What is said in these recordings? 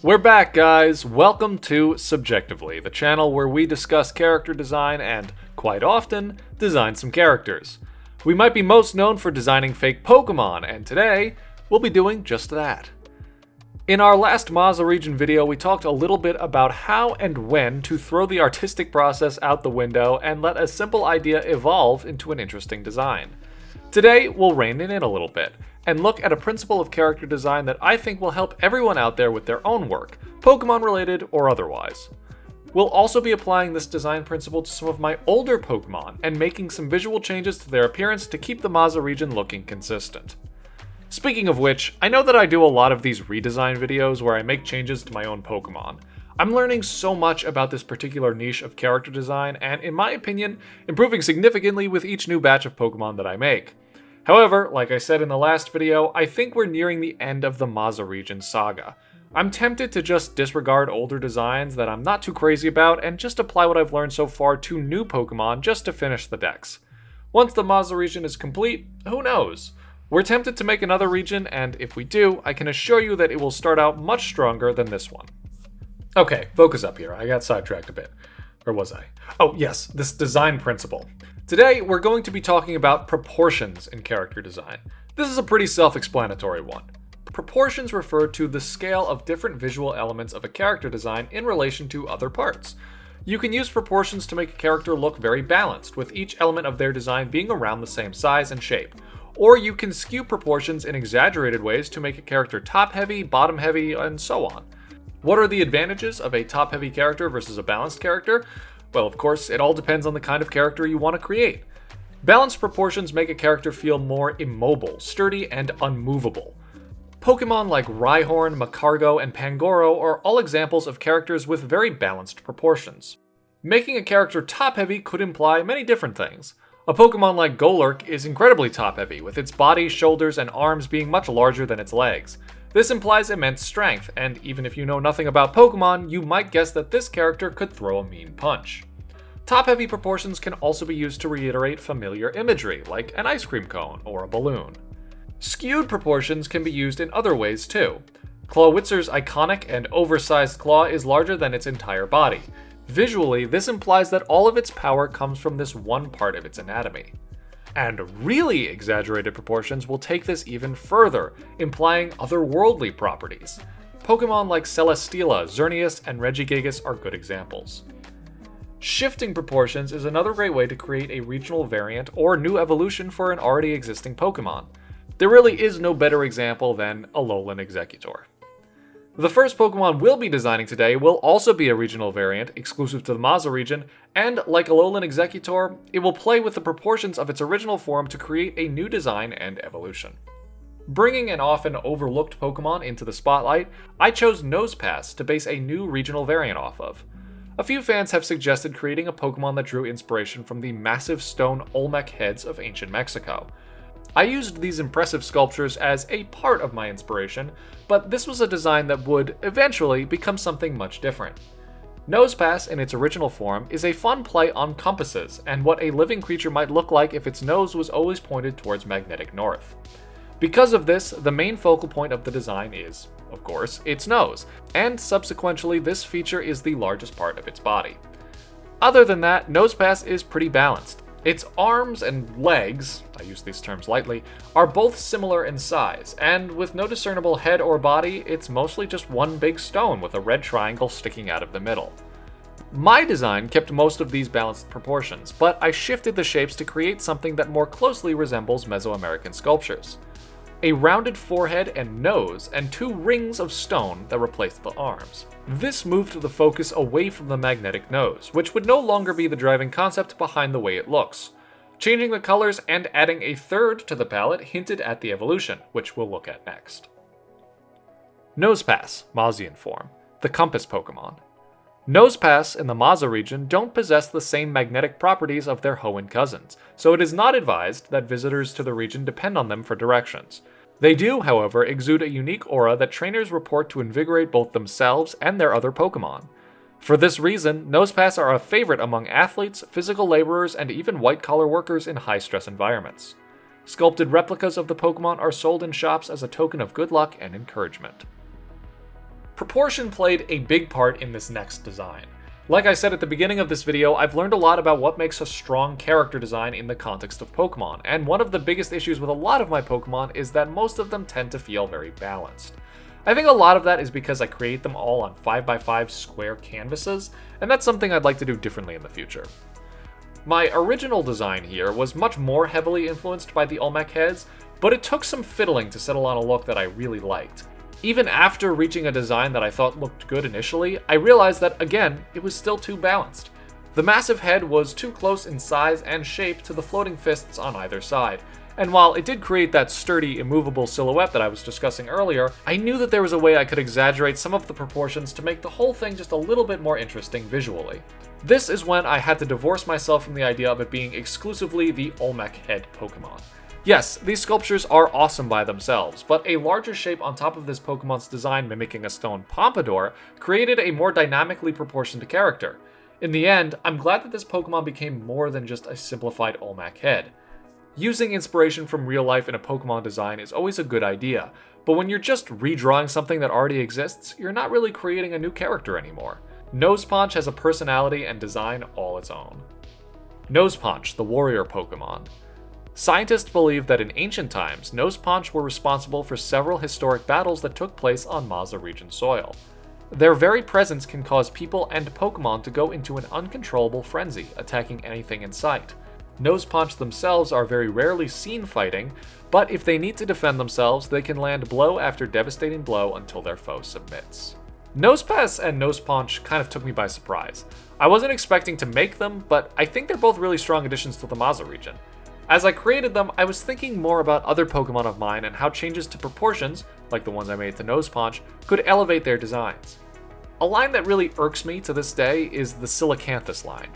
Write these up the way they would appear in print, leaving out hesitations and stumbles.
We're back, guys. Welcome to Subjectively, the channel where we discuss character design and, quite often, design some characters. We might be most known for designing fake Pokemon, and today, we'll be doing just that. In our last Mazah region video, we talked a little bit about how and when to throw the artistic process out the window and let a simple idea evolve into an interesting design. Today, we'll rein it in a little bit and look at a principle of character design that I think will help everyone out there with their own work, Pokemon related or otherwise. We'll also be applying this design principle to some of my older Pokemon and making some visual changes to their appearance to keep the Mazah region looking consistent. Speaking of which, I know that I do a lot of these redesign videos where I make changes to my own Pokemon. I'm learning so much about this particular niche of character design and, in my opinion, improving significantly with each new batch of Pokemon that I make. However, like I said in the last video, I think we're nearing the end of the Mazah region saga. I'm tempted to just disregard older designs that I'm not too crazy about and just apply what I've learned so far to new Pokemon just to finish the decks. Once the Mazah region is complete, who knows? We're tempted to make another region, and if we do, I can assure you that it will start out much stronger than this one. Okay, focus up here. I got sidetracked a bit. Or was I? Oh yes, this design principle. Today, we're going to be talking about proportions in character design. This is a pretty self-explanatory one. Proportions refer to the scale of different visual elements of a character design in relation to other parts. You can use proportions to make a character look very balanced, with each element of their design being around the same size and shape. Or you can skew proportions in exaggerated ways to make a character top-heavy, bottom-heavy, and so on. What are the advantages of a top-heavy character versus a balanced character? Well, of course, it all depends on the kind of character you want to create. Balanced proportions make a character feel more immobile, sturdy, and unmovable. Pokemon like Rhyhorn, Macargo, and Pangoro are all examples of characters with very balanced proportions. Making a character top-heavy could imply many different things. A Pokemon like Golurk is incredibly top-heavy, with its body, shoulders, and arms being much larger than its legs. This implies immense strength, and even if you know nothing about Pokemon, you might guess that this character could throw a mean punch. Top-heavy proportions can also be used to reiterate familiar imagery, like an ice cream cone or a balloon. Skewed proportions can be used in other ways too. Clawitzer's iconic and oversized claw is larger than its entire body. Visually, this implies that all of its power comes from this one part of its anatomy. And really exaggerated proportions will take this even further, implying otherworldly properties. Pokemon like Celesteela, Xerneas, and Regigigas are good examples. Shifting proportions is another great way to create a regional variant or new evolution for an already existing Pokemon. There really is no better example than Alolan Exeggutor. The first Pokemon we'll be designing today will also be a regional variant, exclusive to the Mazah region, and like Alolan Exeggutor, it will play with the proportions of its original form to create a new design and evolution. Bringing an often overlooked Pokemon into the spotlight, I chose Nosepass to base a new regional variant off of. A few fans have suggested creating a Pokemon that drew inspiration from the massive stone Olmec heads of ancient Mexico. I used these impressive sculptures as a part of my inspiration, but this was a design that would, eventually, become something much different. Nosepass, in its original form, is a fun play on compasses, and what a living creature might look like if its nose was always pointed towards magnetic north. Because of this, the main focal point of the design is, of course, its nose, and subsequently this feature is the largest part of its body. Other than that, Nosepass is pretty balanced. Its arms and legs, I use these terms lightly, are both similar in size, and with no discernible head or body, it's mostly just one big stone with a red triangle sticking out of the middle. My design kept most of these balanced proportions, but I shifted the shapes to create something that more closely resembles Mesoamerican sculptures. A rounded forehead and nose, and two rings of stone that replaced the arms. This moved the focus away from the magnetic nose, which would no longer be the driving concept behind the way it looks. Changing the colors and adding a third to the palette hinted at the evolution, which we'll look at next. Nosepass, Mazian form, the compass Pokemon. Nosepass in the Mazah region don't possess the same magnetic properties of their Hoenn cousins, so it is not advised that visitors to the region depend on them for directions. They do, however, exude a unique aura that trainers report to invigorate both themselves and their other Pokemon. For this reason, Nosepass are a favorite among athletes, physical laborers, and even white-collar workers in high-stress environments. Sculpted replicas of the Pokemon are sold in shops as a token of good luck and encouragement. Proportion played a big part in this next design. Like I said at the beginning of this video, I've learned a lot about what makes a strong character design in the context of Pokemon, and one of the biggest issues with a lot of my Pokemon is that most of them tend to feel very balanced. I think a lot of that is because I create them all on 5x5 square canvases, and that's something I'd like to do differently in the future. My original design here was much more heavily influenced by the Olmec heads, but it took some fiddling to settle on a look that I really liked. Even after reaching a design that I thought looked good initially, I realized that, again, it was still too balanced. The massive head was too close in size and shape to the floating fists on either side, and while it did create that sturdy, immovable silhouette that I was discussing earlier, I knew that there was a way I could exaggerate some of the proportions to make the whole thing just a little bit more interesting visually. This is when I had to divorce myself from the idea of it being exclusively the Olmec head Pokemon. Yes, these sculptures are awesome by themselves, but a larger shape on top of this Pokemon's design mimicking a stone pompadour created a more dynamically proportioned character. In the end, I'm glad that this Pokemon became more than just a simplified Olmec head. Using inspiration from real life in a Pokemon design is always a good idea, but when you're just redrawing something that already exists, you're not really creating a new character anymore. Noseponch has a personality and design all its own. Noseponch, the warrior Pokemon. Scientists believe that in ancient times, Noseponch were responsible for several historic battles that took place on Mazah region soil. Their very presence can cause people and Pokemon to go into an uncontrollable frenzy, attacking anything in sight. Noseponch themselves are very rarely seen fighting, but if they need to defend themselves, they can land blow after devastating blow until their foe submits. Nosepass and Noseponch kind of took me by surprise. I wasn't expecting to make them, but I think they're both really strong additions to the Mazah region. As I created them, I was thinking more about other Pokemon of mine and how changes to proportions, like the ones I made to Noseponch, could elevate their designs. A line that really irks me to this day is the Coelacanthus line.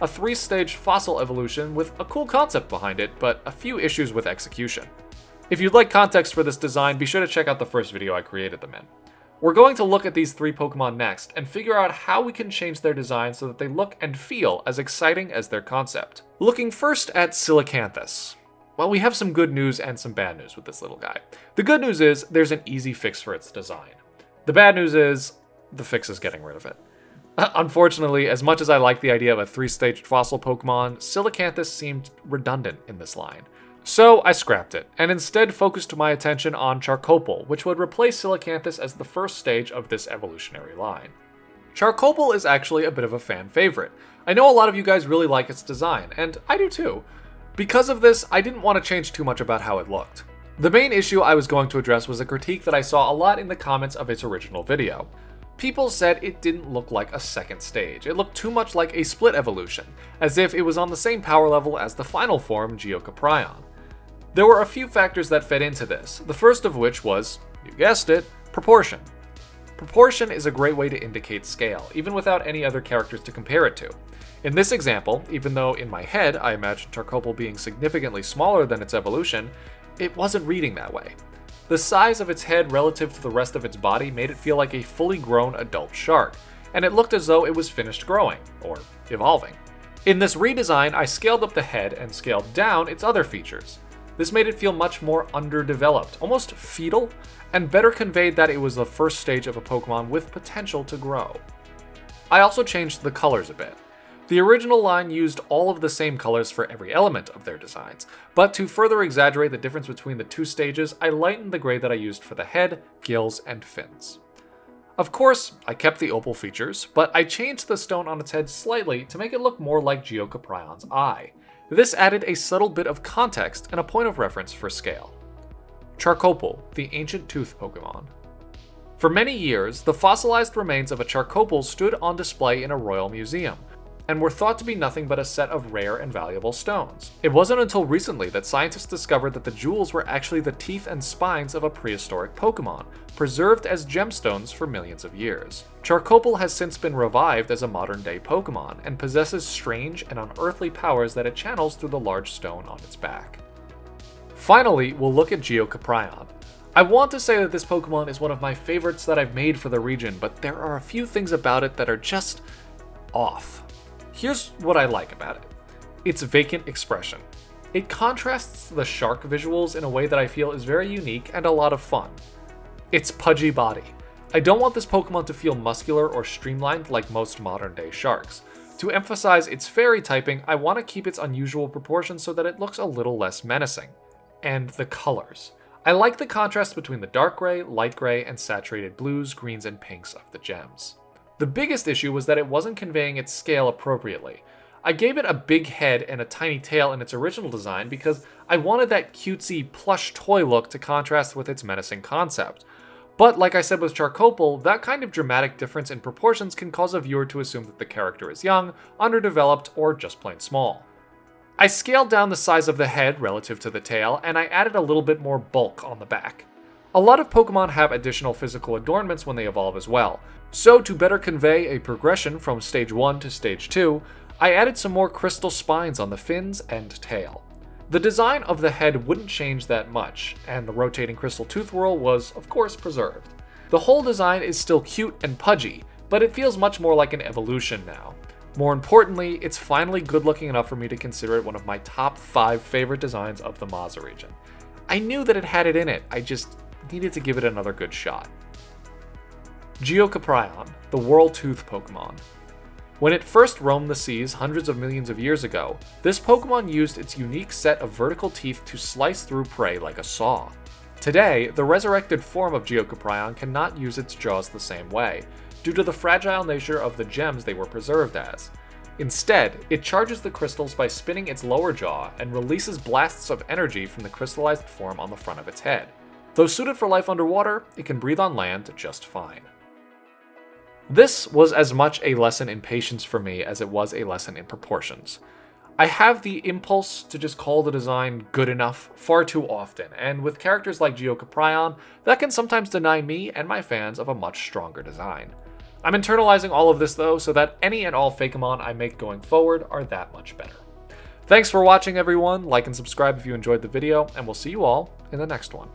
A 3-stage fossil evolution with a cool concept behind it, but a few issues with execution. If you'd like context for this design, be sure to check out the first video I created them in. We're going to look at these 3 Pokemon next, and figure out how we can change their design so that they look and feel as exciting as their concept. Looking first at Coelacanthus. Well, we have some good news and some bad news with this little guy. The good news is, there's an easy fix for its design. The bad news is, the fix is getting rid of it. Unfortunately, as much as I like the idea of a 3-staged fossil Pokemon, Coelacanthus seemed redundant in this line. So I scrapped it, and instead focused my attention on Charcople, which would replace Coelacanthus as the first stage of this evolutionary line. Charcople is actually a bit of a fan favorite. I know a lot of you guys really like its design, and I do too. Because of this, I didn't want to change too much about how it looked. The main issue I was going to address was a critique that I saw a lot in the comments of its original video. People said it didn't look like a second stage. It looked too much like a split evolution, as if it was on the same power level as the final form, Geocaprion. There were a few factors that fed into this, the first of which was, you guessed it, proportion. Proportion is a great way to indicate scale, even without any other characters to compare it to. In this example, even though in my head I imagined Charcople being significantly smaller than its evolution, it wasn't reading that way. The size of its head relative to the rest of its body made it feel like a fully grown adult shark, and it looked as though it was finished growing, or evolving. In this redesign, I scaled up the head and scaled down its other features. This made it feel much more underdeveloped, almost fetal, and better conveyed that it was the first stage of a Pokemon with potential to grow. I also changed the colors a bit. The original line used all of the same colors for every element of their designs, but to further exaggerate the difference between the 2 stages, I lightened the gray that I used for the head, gills, and fins. Of course, I kept the opal features, but I changed the stone on its head slightly to make it look more like Geocaprion's eye. This added a subtle bit of context and a point of reference for scale. Charcople, the ancient tooth Pokemon. For many years, the fossilized remains of a Charcople stood on display in a royal museum, and were thought to be nothing but a set of rare and valuable stones. It wasn't until recently that scientists discovered that the jewels were actually the teeth and spines of a prehistoric Pokemon, preserved as gemstones for millions of years. Charcople has since been revived as a modern-day Pokemon, and possesses strange and unearthly powers that it channels through the large stone on its back. Finally, we'll look at Geocaprion. I want to say that this Pokemon is one of my favorites that I've made for the region, but there are a few things about it that are just off. Here's what I like about it. Its vacant expression. It contrasts the shark visuals in a way that I feel is very unique and a lot of fun. Its pudgy body. I don't want this Pokemon to feel muscular or streamlined like most modern day sharks. To emphasize its fairy typing, I want to keep its unusual proportions so that it looks a little less menacing. And the colors. I like the contrast between the dark gray, light gray, and saturated blues, greens, and pinks of the gems. The biggest issue was that it wasn't conveying its scale appropriately. I gave it a big head and a tiny tail in its original design because I wanted that cutesy plush toy look to contrast with its menacing concept. But like I said with Charcoal, that kind of dramatic difference in proportions can cause a viewer to assume that the character is young, underdeveloped, or just plain small. I scaled down the size of the head relative to the tail, and I added a little bit more bulk on the back. A lot of Pokemon have additional physical adornments when they evolve as well, so to better convey a progression from Stage 1 to Stage 2, I added some more crystal spines on the fins and tail. The design of the head wouldn't change that much, and the rotating crystal tooth whorl was, of course, preserved. The whole design is still cute and pudgy, but it feels much more like an evolution now. More importantly, it's finally good looking enough for me to consider it one of my top 5 favorite designs of the Mazah region. I knew that it had it in it, I just needed to give it another good shot. Geocaprion, the Whorl Tooth Pokemon. When it first roamed the seas hundreds of millions of years ago, this Pokemon used its unique set of vertical teeth to slice through prey like a saw. Today, the resurrected form of Geocaprion cannot use its jaws the same way, due to the fragile nature of the gems they were preserved as. Instead, it charges the crystals by spinning its lower jaw and releases blasts of energy from the crystallized form on the front of its head. Though suited for life underwater, it can breathe on land just fine. This was as much a lesson in patience for me as it was a lesson in proportions. I have the impulse to just call the design good enough far too often, and with characters like Geocaprion, that can sometimes deny me and my fans of a much stronger design. I'm internalizing all of this though, so that any and all Fakemon I make going forward are that much better. Thanks for watching everyone, like and subscribe if you enjoyed the video, and we'll see you all in the next one.